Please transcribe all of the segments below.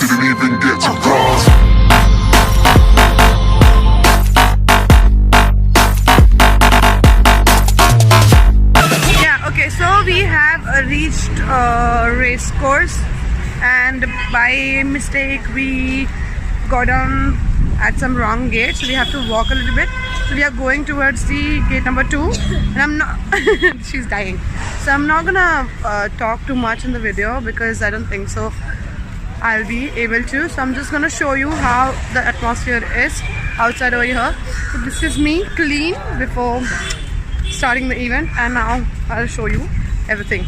Didn't even get to cross. Yeah, okay, so we have reached a race course, and by mistake we got on at some wrong gate, so we have to walk a little bit. So we are going towards the gate number 2, and I'm not she's dying, so I'm not gonna talk too much in the video because I don't think so I'll be able to. So I'm just gonna show you how the atmosphere is outside over here. So this is me clean before starting the event, and now I'll show you everything.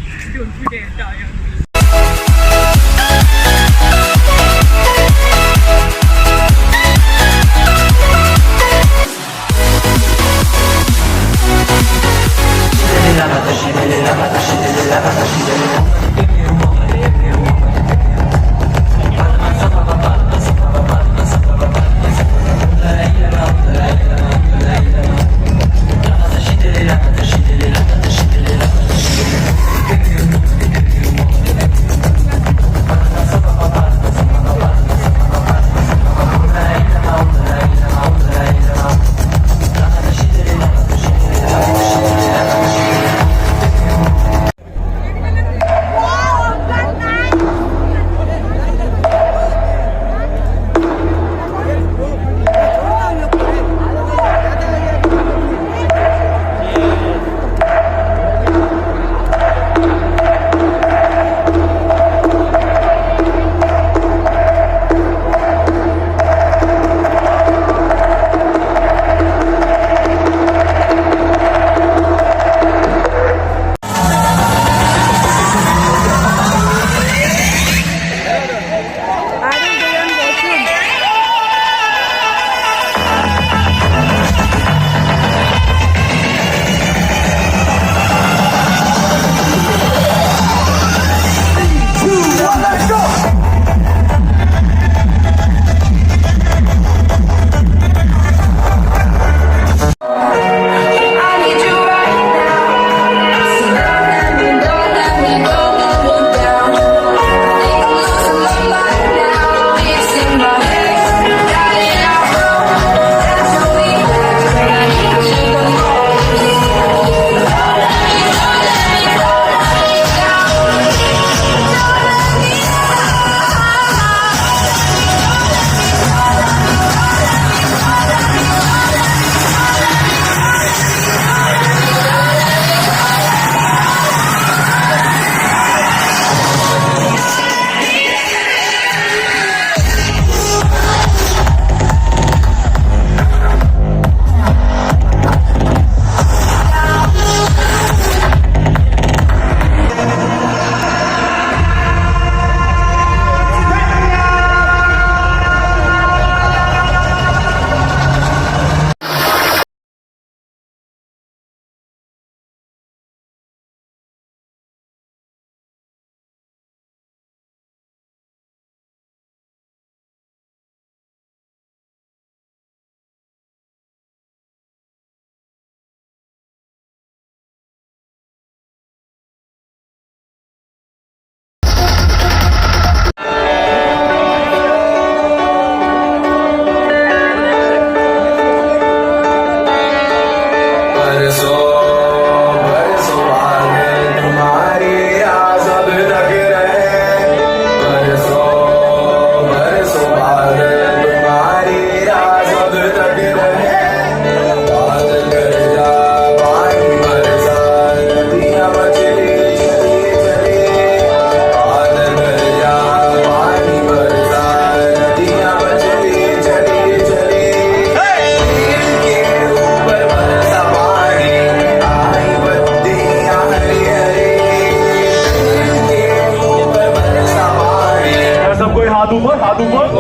हाथ ऊपर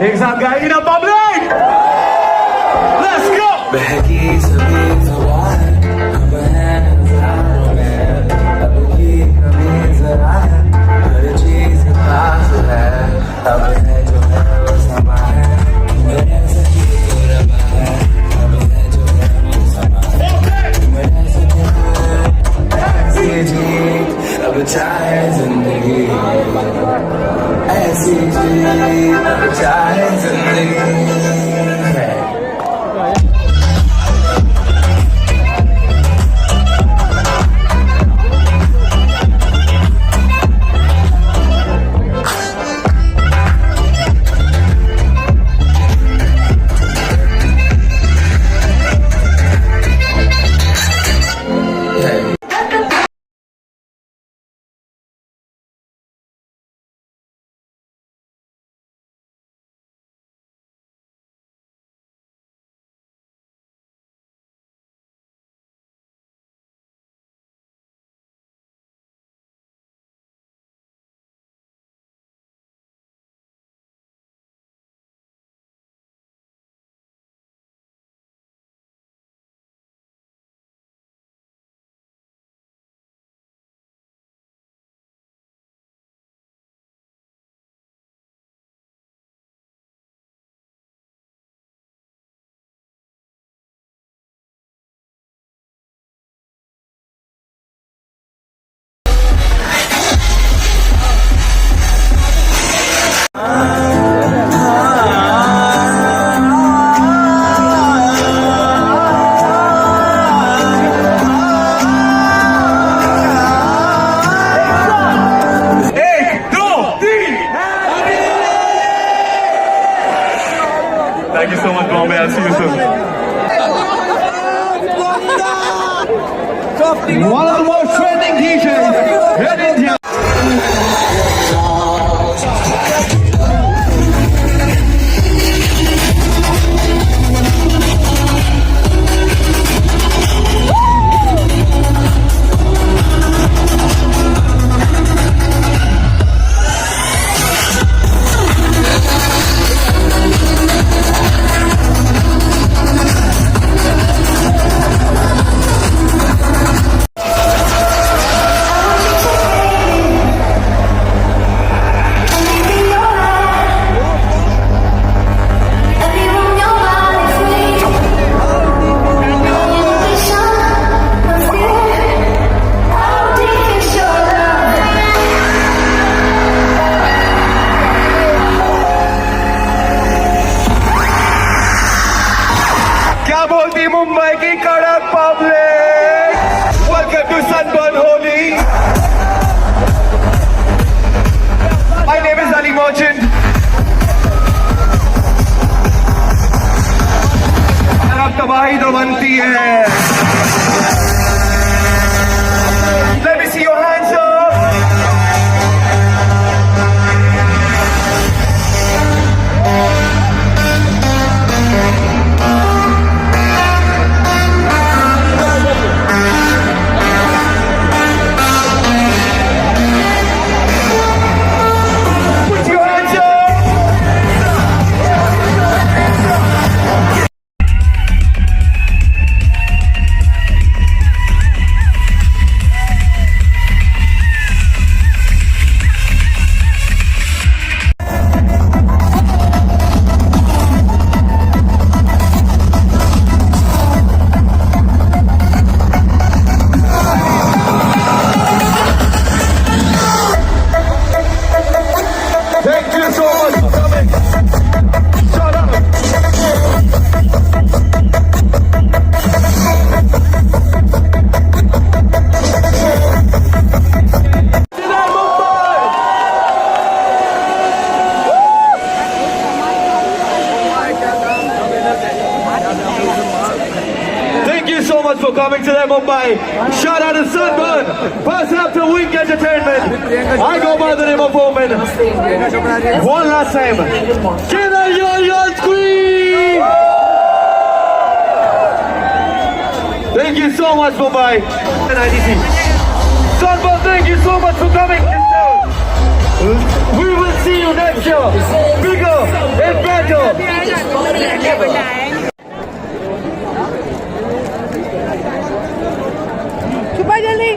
एक साथ गाएंगे ना public? Let's go! बहकी ज़मीन ज़रा है, अब है नज़ारों में, अब की कमी ज़रा है, हर चीज़ खास है, अब है जो है वो समा है, मेरे सकी तो रबा है, अब है जो है वो समा है, मेरे सकी ऐसी जीत, अब चाहे जिंदगी, ऐसी जीत, अब चाहे जिंदगी। Thank you so much, Bombay. I'll see you soon. One of the most trending DJs in India. Mumbai ki kadak public. Welcome to Sunburn Holi. My name is Ali Merchant. और अब तबाही तो बनती है. Let me see your hands up. So much for coming to Mumbai. Shout out to Sunburn. Pass it up to Wink Entertainment. I go by the name of Omen. One last time. Can I hear your scream? Thank you so much, Mumbai. Sunburn, thank you so much for coming. We will see you next year. Bigger and better. go. छुपा जल्दी.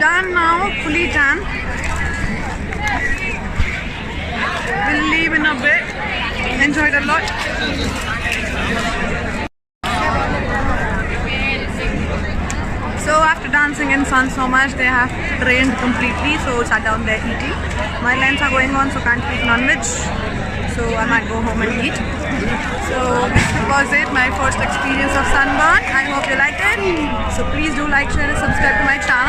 Done now, fully done. We'll leave in a bit. Enjoyed a lot. So after dancing in sun so much, they have drained completely, so sat down there eating. My lines are going on, so can't eat non-veg. So I might go home and eat. So this was it, my first experience of sunburn. I hope you liked it. So please do like, share and subscribe to my channel.